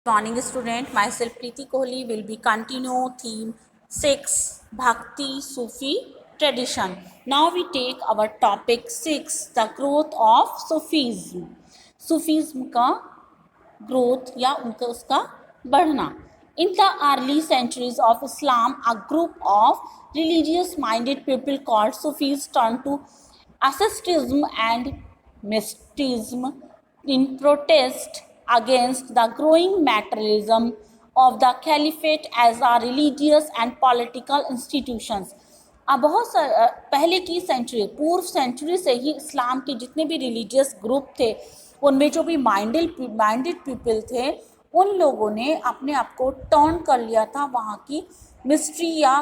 Morning student, myself Preeti Kohli will be continue theme 6 Bhakti Sufi tradition. Now we take our topic 6 the growth of Sufism. Sufism का growth या उनका उसका बढ़ना. In the early centuries of Islam, a group of religious minded people called Sufis turned to asceticism and mysticism in protest against the growing materialism of the caliphate as a religious and political institutions. अब बहुत पहले की century पूर्व century से ही इस्लाम के जितने भी religious group थे उनमें जो भी माइंडेड पीपल थे उन लोगों ने अपने आप को टर्न कर लिया था वहाँ की मिस्ट्री या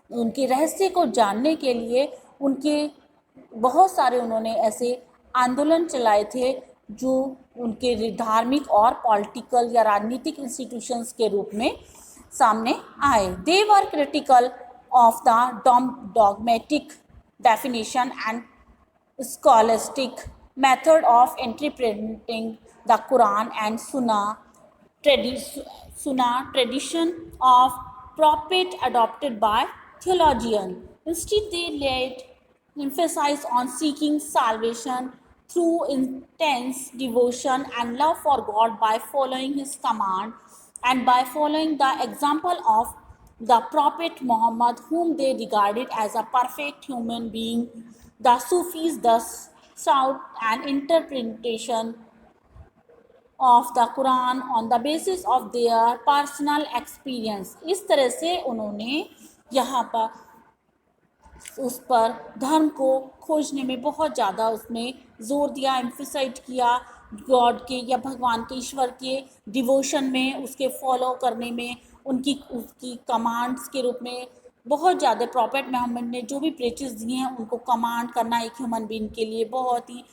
उनके रहस्य को जानने के लिए उनके बहुत सारे उन्होंने ऐसे आंदोलन चलाए थे जो उनके धार्मिक और पॉलिटिकल या राजनीतिक इंस्टीट्यूशंस के रूप में सामने आए. They were critical of the dogmatic definition and scholastic method of interpreting the Quran and Sunnah tradition of prophet adopted by theologian. Instead, they laid emphasis on seeking salvation through intense devotion and love for God by following His command and by following the example of the Prophet Muhammad, whom they regarded as a perfect human being. The Sufis thus sought an interpretation of the Quran on the basis of their personal experience. इस तरह से उन्होंने यहाँ पर उस पर धर्म को खोजने में बहुत ज़्यादा उसमें ज़ोर दिया, एम्फसाइज किया गॉड के या भगवान के ईश्वर के डिवोशन में, उसके फॉलो करने में, उसकी कमांड्स के रूप में बहुत ज़्यादा प्रॉफेट मोहम्मद ने जो भी प्रेचेस दिए हैं उनको कमांड करना एक ह्यूमन बीइंग के लिए बहुत ही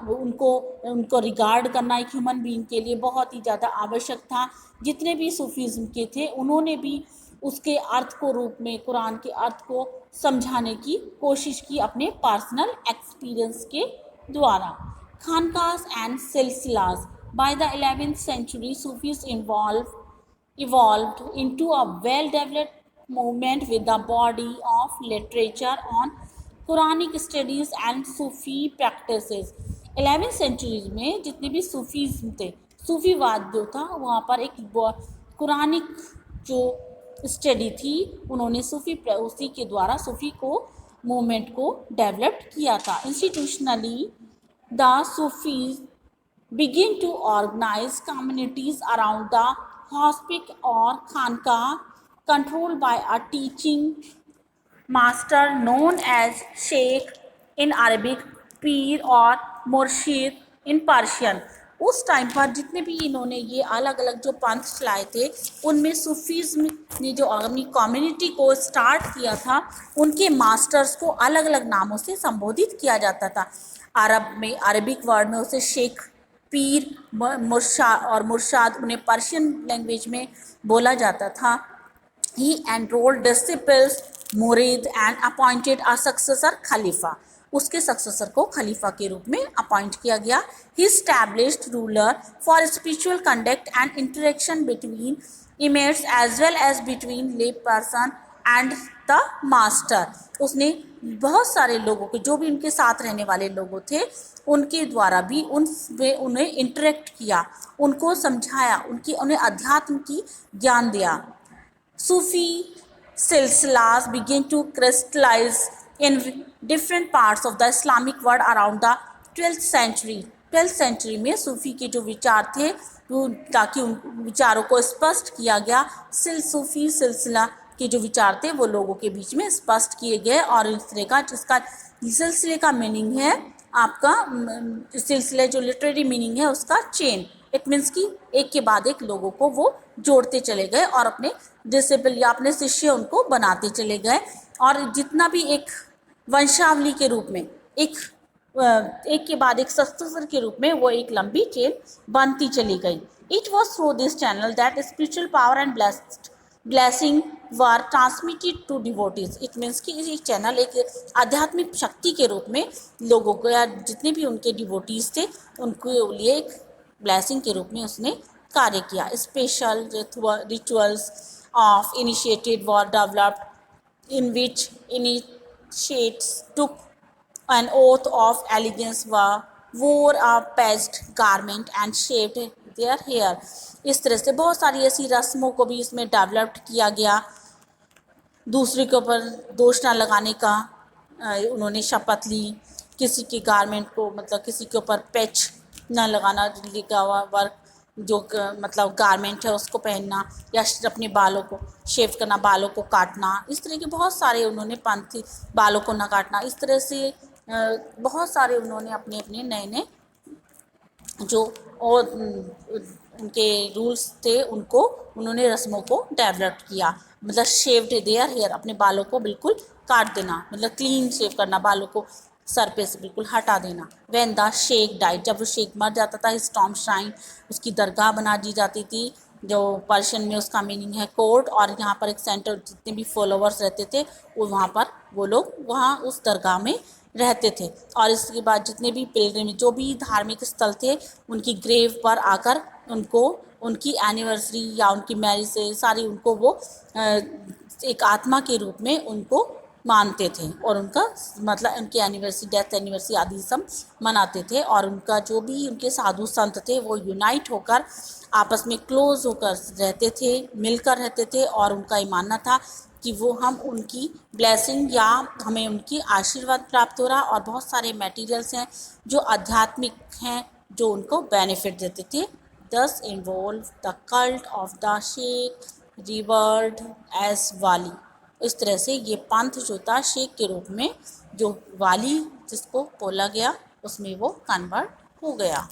उनको रिगार्ड करना एक ह्यूमन बीइंग के लिए बहुत ही ज़्यादा आवश्यक था. जितने भी सूफीज़म के थे उन्होंने भी उसके अर्थ को रूप में कुरान के अर्थ को समझाने की कोशिश की अपने पर्सनल एक्सपीरियंस के द्वारा. खानकास and सिलसिलास. By the 11th century, Sufis evolved into a well-developed movement with the body of literature on Quranic studies and Sufi practices. 11th century में जितने भी सूफीज़म थे, सूफीवाद जो था वहाँ पर एक कुरानिक जो स्टडी थी उन्होंने उसी के द्वारा सूफी को मूवमेंट को डेवलप किया था. Institutionally the Sufis begin to organize communities around the hospice or khanqah controlled by a teaching master known as Sheikh in Arabic, पीर और मुर्शिद इन पर्शियन. उस टाइम पर जितने भी इन्होंने ये अलग अलग जो पंथ चलाए थे उनमें सूफीज़म ने जो अपनी कम्युनिटी को स्टार्ट किया था उनके मास्टर्स को अलग अलग नामों से संबोधित किया जाता था. अरबिक वर्ड में उसे शेख, पीर, मुर्शाद उन्हें पर्शियन लैंग्वेज में बोला जाता था. He enrolled disciples, मुरीद and appointed a successor खलीफा. उसके सक्सेसर को खलीफा के रूप में अपॉइंट किया गया. He established ruler for spiritual conduct and interaction between imames as well as between lay person and the master. उसने बहुत सारे लोगों के जो भी उनके साथ रहने वाले लोग थे उनके द्वारा भी उन्हें इंटरेक्ट किया, उनको समझाया, उन्हें अध्यात्म की ज्ञान दिया. Sufi silsilas began to crystallize in different parts of the Islamic world around the 12th century. 12th century में सूफी के जो विचार थे ताकि उन विचारों को स्पष्ट किया गया. सूफी सिलसिला के जो विचार थे वो लोगों के बीच में स्पष्ट किए गए और इस तरह का जिसका सिलसिले का मीनिंग है आपका सिलसिले जो लिटरेरी मीनिंग है उसका चेन. इट मीन्स कि एक के बाद एक लोगों को वो जोड़ते चले गए और अपने डिसिपल या अपने शिष्य उनको बनाते चले गए और जितना भी एक वंशावली के रूप में एक के बाद एक सक्सेसर के रूप में वो एक लंबी चेन बनती चली गई. It was through this channel that spiritual power and blessing were transmitted to devotees. It means कि ये चैनल एक आध्यात्मिक शक्ति के रूप में लोगों को या जितने भी उनके डिवोटीज थे उनके लिए एक ब्लेसिंग के रूप में उसने कार्य किया। Special rituals of initiated were developed in which initiates took an oath of allegiance, wore a patched garment and shaved their hair। इस तरह से बहुत सारी ऐसी रस्मों को भी इसमें डेवलप्ड किया गया। दूसरे के ऊपर दोष ना लगाने का उन्होंने शपथ ली। किसी के गारमेंट को मतलब किसी के ऊपर पैच ना लगाना, लिखा हुआ वर्क जो मतलब गारमेंट है उसको पहनना, या अपने बालों को शेव करना, बालों को काटना, इस तरह के बहुत सारे उन्होंने पंथ, बालों को ना काटना, इस तरह से बहुत सारे उन्होंने अपने अपने नए नए जो और उनके रूल्स थे उनको उन्होंने रस्मों को डेवलप किया। मतलब शेव्ड देयर हेयर, अपने बालों को बिल्कुल काट देना, मतलब क्लीन शेव करना, बालों को सर पे से बिल्कुल हटा देना। व्हेन द शेख डाइड, जब वो शेख मर जाता था, स्टॉम श्राइन, उसकी दरगाह बना दी जाती थी, जो पर्शियन में उसका मीनिंग है कोर्ट, और यहाँ पर एक सेंटर, जितने भी फॉलोवर्स रहते थे वो वहाँ पर वो लोग वहाँ उस दरगाह में रहते थे। और इसके बाद जितने भी पिलग्रिम, जो भी धार्मिक स्थल थे, उनकी ग्रेव पर आकर उनको उनकी एनिवर्सरी या उनकी मैरिज से सारी उनको वो एक आत्मा के रूप में उनको मानते थे, और उनका मतलब उनकी एनिवर्सरी, डेथ एनिवर्सरी आदि सब मनाते थे। और उनका जो भी उनके साधु संत थे वो यूनाइट होकर आपस में क्लोज होकर रहते थे, मिलकर रहते थे, और उनका ये मानना था कि वो हम उनकी ब्लेसिंग या हमें उनकी आशीर्वाद प्राप्त हो रहा, और बहुत सारे मटेरियल्स हैं जो आध्यात्मिक हैं जो उनको बेनिफिट देते थे। This involve the cult of the sheikh revered as वाली। इस तरह से ये पंथ जो था शेख के रूप में, जो वाली जिसको बोला गया, उसमें वो कन्वर्ट हो गया।